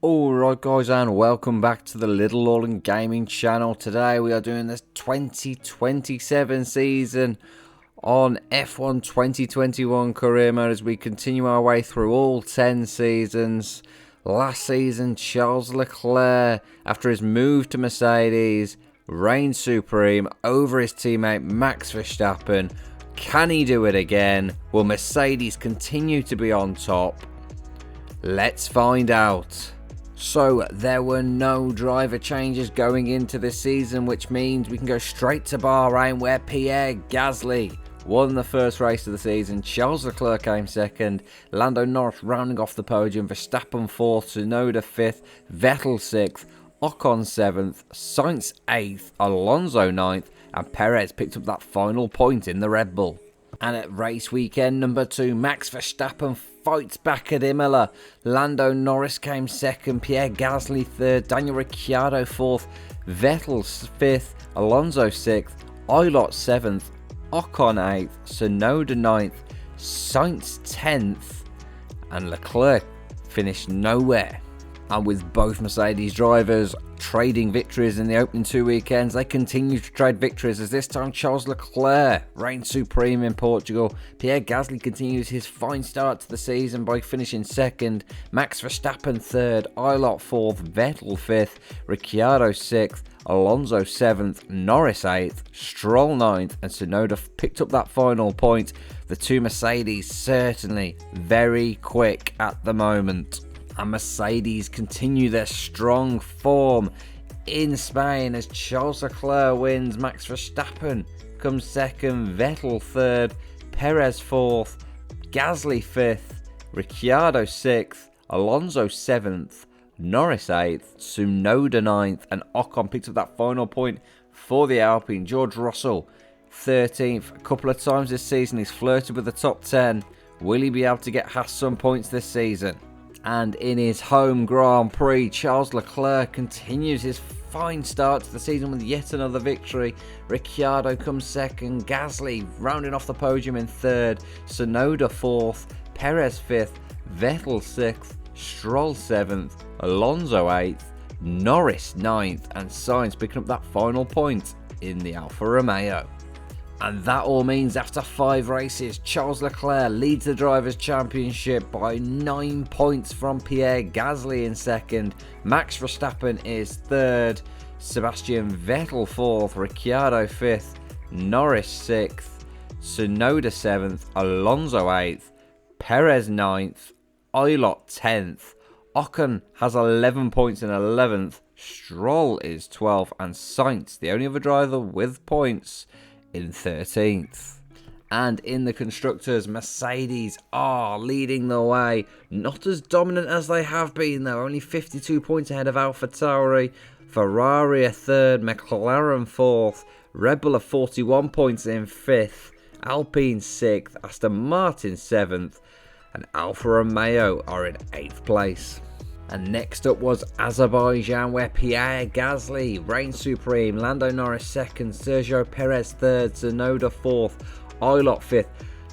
Alright guys, and welcome back to the Little Lawland Gaming channel. Today we are doing this 2027 season on F1 2021 career mode as we continue our way through all 10 seasons. Last season, Charles Leclerc, after his move to Mercedes, reigned supreme over his teammate Max Verstappen. Can he do it again? Will Mercedes continue to be on top? Let's find out. So there were no driver changes going into this season, which means we can go straight to Bahrain, where Pierre Gasly won the first race of the season. Charles Leclerc came second, Lando Norris rounding off the podium, Verstappen 4th, Tsunoda 5th, Vettel 6th, Ocon 7th, Sainz 8th, Alonso 9th, and Perez picked up that final point in the Red Bull. And at race weekend number 2, Max Verstappen fights back at Imola. Lando Norris came second, Pierre Gasly 3rd, Daniel Ricciardo 4th, Vettel 5th, Alonso 6th, Ilott 7th, Ocon 8th, Tsunoda 9th, Sainz 10th, and Leclerc finished nowhere. And with both Mercedes drivers trading victories in the opening 2 weekends, they continue to trade victories, as this time Charles Leclerc reigned supreme in Portugal. Pierre Gasly continues his fine start to the season by finishing second, Max Verstappen 3rd, Ilott 4th, Vettel 5th, Ricciardo 6th, Alonso 7th, Norris 8th, Stroll 9th, and Tsunoda picked up that final point. The two Mercedes certainly very quick at the moment. And Mercedes continue their strong form in Spain as Charles Leclerc wins, Max Verstappen comes second, Vettel 3rd, Perez 4th, Gasly 5th, Ricciardo 6th, Alonso 7th, Norris 8th, Tsunoda 9th, and Ocon picked up that final point for the Alpine. George Russell 13th. A couple of times this season he's flirted with the top 10. Will he be able to get Haas some points this season? And in his home Grand Prix, Charles Leclerc continues his fine start to the season with yet another victory. Ricciardo comes second, Gasly rounding off the podium in 3rd, Tsunoda 4th, Perez 5th, Vettel 6th, Stroll 7th, Alonso 8th, Norris 9th, and Sainz picking up that final point in the Alfa Romeo. And that all means after 5 races, Charles Leclerc leads the Drivers' Championship by 9 points from Pierre Gasly in second. Max Verstappen is 3rd, Sebastian Vettel 4th, Ricciardo 5th, Norris 6th, Tsunoda 7th, Alonso 8th, Perez 9th, Ilott 10th, Ocon has 11 points in 11th, Stroll is 12th, and Sainz, the only other driver with points, in 13th. And in the Constructors, Mercedes are leading the way. Not as dominant as they have been though, only 52 points ahead of Alpha Tauri. Ferrari are 3rd, McLaren 4th, Red Bull are 41 points in 5th, Alpine 6th, Aston Martin 7th, and Alfa Romeo are in 8th place. And next up was Azerbaijan, where Pierre Gasly reigned supreme, Lando Norris 2nd, Sergio Perez 3rd, Tsunoda 4th, Ilott 5th,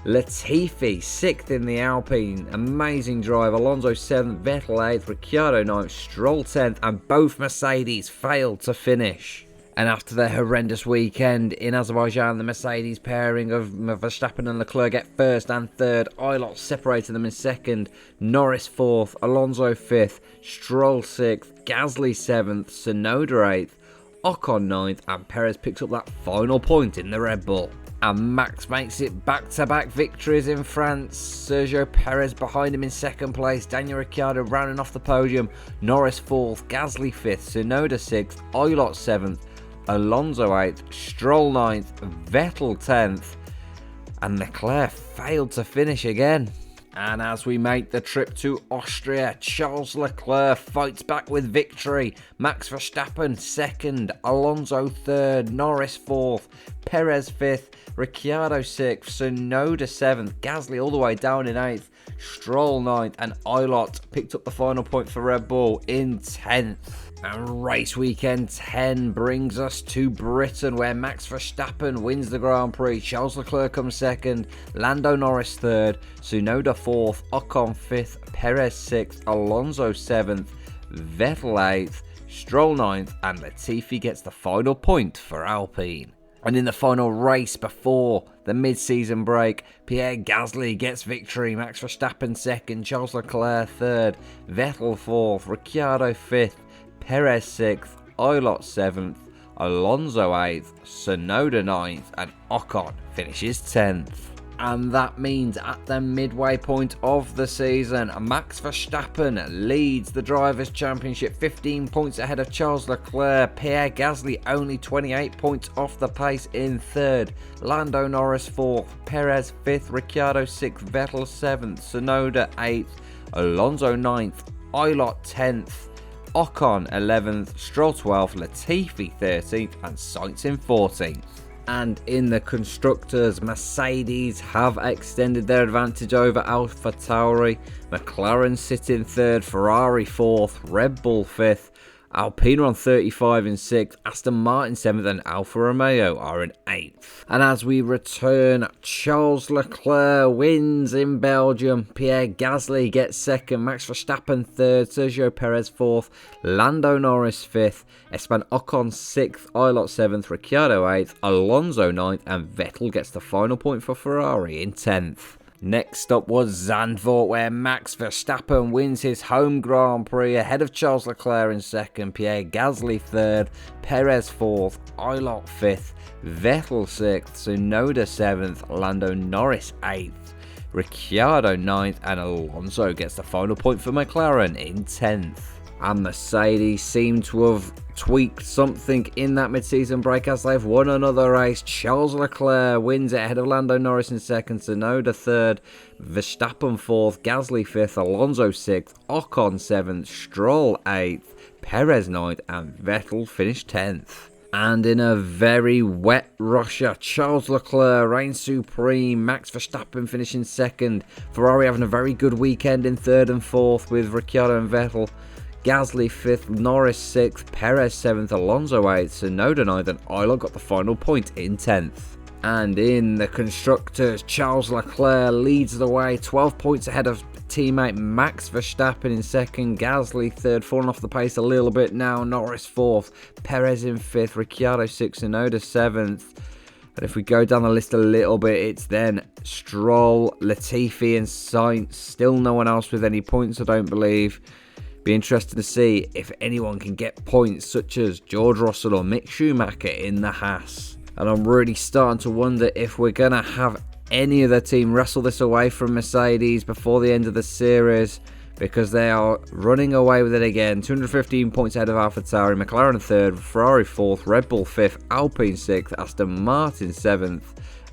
Latifi 6th in the Alpine, amazing drive, Alonso 7th, Vettel 8th, Ricciardo 9th, Stroll 10th, and both Mercedes failed to finish. And after their horrendous weekend in Azerbaijan, the Mercedes pairing of Verstappen and Leclerc get 1st and 3rd. Ilott separated them in 2nd, Norris 4th, Alonso 5th, Stroll 6th, Gasly 7th, Tsunoda 8th, Ocon 9th, and Perez picks up that final point in the Red Bull. And Max makes it back-to-back victories in France. Sergio Perez behind him in 2nd place, Daniel Ricciardo rounding off the podium, Norris 4th, Gasly 5th, Tsunoda 6th, Ilott 7th, Alonso 8th, Stroll 9th, Vettel 10th, and Leclerc failed to finish again. And as we make the trip to Austria, Charles Leclerc fights back with victory. Max Verstappen 2nd, Alonso 3rd, Norris 4th, Perez 5th, Ricciardo 6th, Tsunoda 7th, Gasly all the way down in 8th, Stroll 9th, and Ilott picked up the final point for Red Bull in 10th. And race weekend 10 brings us to Britain, where Max Verstappen wins the Grand Prix, Charles Leclerc comes second, Lando Norris third, Tsunoda fourth, Ocon fifth, Perez sixth, Alonso seventh, Vettel 8th, Stroll 9th, and Latifi gets the final point for Alpine. And in the final race before the mid-season break, Pierre Gasly gets victory, Max Verstappen 2nd, Charles Leclerc 3rd, Vettel 4th, Ricciardo 5th, Perez 6th, Oilot 7th, Alonso 8th, Tsunoda 9th, and Ocon finishes 10th. And that means at the midway point of the season, Max Verstappen leads the Drivers' Championship 15 points ahead of Charles Leclerc. Pierre Gasly only 28 points off the pace in 3rd. Lando Norris 4th, Perez 5th, Ricciardo 6th, Vettel 7th, Tsunoda 8th, Alonso 9th, Oilot 10th, Ocon 11th, Stroll 12th, Latifi 13th, and Sainz in 14th. And in the Constructors, Mercedes have extended their advantage over Alpha Tauri. McLaren sit in 3rd, Ferrari 4th, Red Bull 5th, Alpine are on 35 in 6th, Aston Martin 7th, and Alfa Romeo are in 8th. And as we return, Charles Leclerc wins in Belgium, Pierre Gasly gets 2nd, Max Verstappen 3rd, Sergio Perez 4th, Lando Norris 5th, Esteban Ocon 6th, Oilot 7th, Ricciardo 8th, Alonso 9th, and Vettel gets the final point for Ferrari in 10th. Next up was Zandvoort, where Max Verstappen wins his home Grand Prix ahead of Charles Leclerc in 2nd, Pierre Gasly 3rd, Perez 4th, Oilot 5th, Vettel 6th, Tsunoda 7th, Lando Norris 8th, Ricciardo 9th, and Alonso gets the final point for McLaren in 10th. And Mercedes seem to have tweaked something in that mid-season break as they've won another race. Charles Leclerc wins it ahead of Lando Norris in 2nd, Tsunoda 3rd, Verstappen 4th, Gasly 5th, Alonso 6th, Ocon 7th, Stroll 8th, Perez 9th, and Vettel finished 10th. And in a very wet Russia, Charles Leclerc reigns supreme, Max Verstappen finishing 2nd, Ferrari having a very good weekend in 3rd and 4th with Ricciardo and Vettel, Gasly 5th, Norris 6th, Perez 7th, Alonso 8th, Tsunoda 9th, and Oilot got the final point in 10th. And in the Constructors, Charles Leclerc leads the way, 12 points ahead of teammate Max Verstappen in 2nd, Gasly 3rd, falling off the pace a little bit now, Norris 4th, Perez in 5th, Ricciardo 6th, Tsunoda 7th. And if we go down the list a little bit, it's then Stroll, Latifi, and Sainz. Still no one else with any points, I don't believe. Be interested to see if anyone can get points such as George Russell or Mick Schumacher in the Haas. And I'm really starting to wonder if we're going to have any of the team wrestle this away from Mercedes before the end of the series, because they are running away with it again. 215 points ahead of AlphaTauri, McLaren 3rd, Ferrari 4th, Red Bull 5th, Alpine 6th, Aston Martin 7th,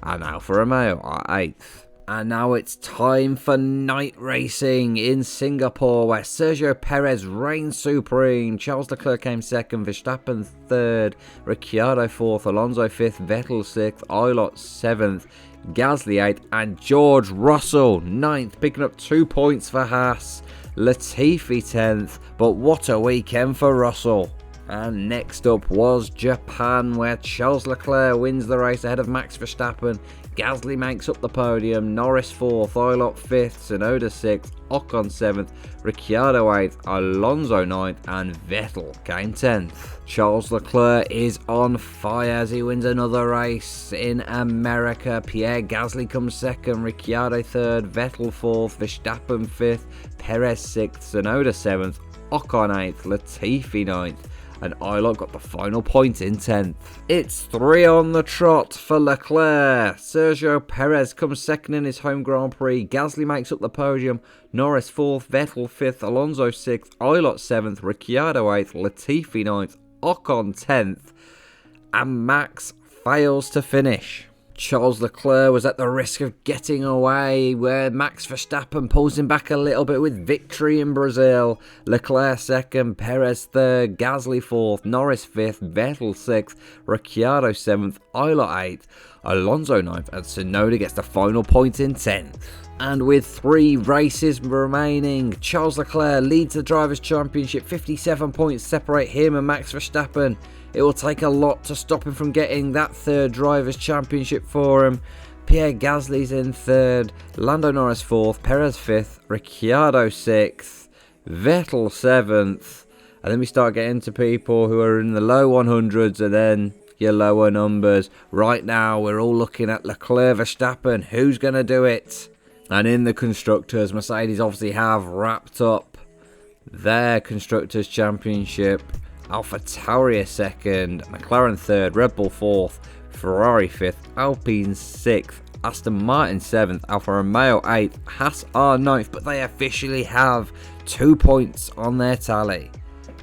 and Alfa Romeo are 8th. And now it's time for night racing in Singapore, where Sergio Perez reigns supreme. Charles Leclerc came 2nd, Verstappen 3rd, Ricciardo 4th, Alonso 5th, Vettel 6th, Oilot 7th, Gasly 8th, and George Russell 9th, picking up 2 points for Haas. Latifi 10th, but what a weekend for Russell. And next up was Japan, where Charles Leclerc wins the race ahead of Max Verstappen. Gasly makes up the podium, Norris 4th, Oilot 5th, Tsunoda 6th, Ocon 7th, Ricciardo 8th, Alonso 9th, and Vettel came 10th. Charles Leclerc is on fire as he wins another race in America. Pierre Gasly comes 2nd, Ricciardo 3rd, Vettel 4th, Verstappen 5th, Perez 6th, Tsunoda 7th, Ocon 8th, Latifi 9th, and Oilot got the final point in 10th. It's 3 on the trot for Leclerc. Sergio Perez comes 2nd in his home Grand Prix. Gasly makes up the podium. Norris 4th, Vettel 5th, Alonso 6th, Oilot 7th, Ricciardo 8th, Latifi 9th, Ocon 10th, and Max fails to finish. Charles Leclerc was at the risk of getting away, where Max Verstappen pulls him back a little bit with victory in Brazil. Leclerc 2nd, Perez 3rd, Gasly 4th, Norris 5th, Vettel 6th, Ricciardo 7th, Oilot 8th, Alonso 9th, and Tsunoda gets the final point in 10th. And with 3 races remaining, Charles Leclerc leads the Drivers' Championship. 57 points separate him and Max Verstappen. It will take a lot to stop him from getting that 3rd Drivers' Championship for him. Pierre Gasly's in 3rd, Lando Norris 4th, Perez 5th, Ricciardo 6th, Vettel 7th, And then we start getting to people who are in the low 100s and then your lower numbers. Right now, we're all looking at Leclerc, Verstappen. Who's going to do it? And in the Constructors, Mercedes obviously have wrapped up their Constructors Championship. Alpha Tauri 2nd, McLaren 3rd, Red Bull 4th, Ferrari 5th, Alpine 6th, Aston Martin 7th, Alfa Romeo 8th, Haas are 9th, but they officially have 2 points on their tally.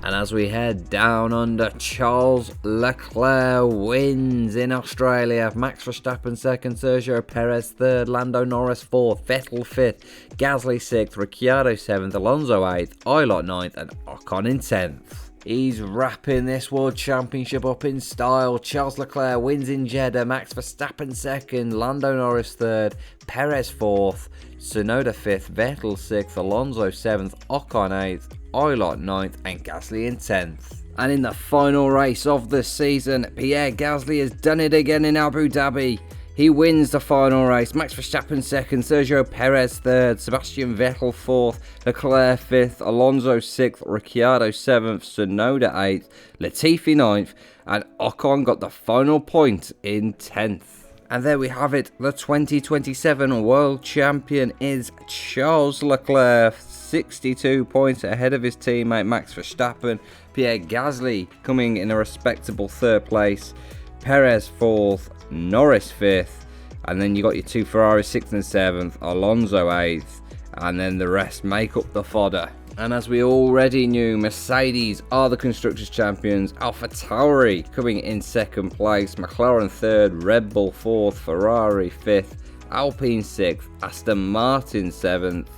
And as we head down under, Charles Leclerc wins in Australia. Max Verstappen 2nd, Sergio Perez 3rd, Lando Norris 4th, Vettel 5th, Gasly 6th, Ricciardo 7th, Alonso 8th, Oilot 9th, and Ocon in 10th. He's wrapping this World Championship up in style. Charles Leclerc wins in Jeddah, Max Verstappen 2nd, Lando Norris 3rd, Perez 4th, Tsunoda 5th, Vettel 6th, Alonso 7th, Ocon 8th, Oilot 9th, and Gasly in 10th. And in the final race of the season, Pierre Gasly has done it again in Abu Dhabi. He wins the final race. Max Verstappen 2nd, Sergio Perez 3rd, Sebastian Vettel 4th, Leclerc 5th, Alonso 6th, Ricciardo 7th, Tsunoda 8th, Latifi 9th, and Ocon got the final point in 10th. And there we have it. The 2027 World Champion is Charles Leclerc, 62 points ahead of his teammate Max Verstappen. Pierre Gasly coming in a respectable 3rd place. Perez 4th, Norris 5th, and then you got your 2 Ferraris 6th and 7th, Alonso 8th, and then the rest make up the fodder. And as we already knew, Mercedes are the Constructors Champions. Alpha Tauri coming in 2nd place, McLaren 3rd, Red Bull 4th, Ferrari 5th, Alpine 6th, Aston Martin 7th,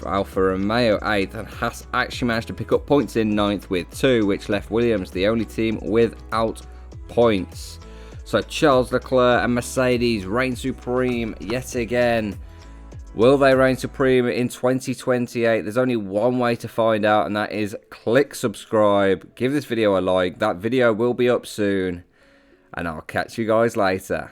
Alfa Romeo 8th, and Haas actually managed to pick up points in 9th with 2, which left Williams the only team without points. So Charles Leclerc and Mercedes reign supreme yet again. Will they reign supreme in 2028? There's only one way to find out, and that is click subscribe. Give this video a like. That video will be up soon, and I'll catch you guys later.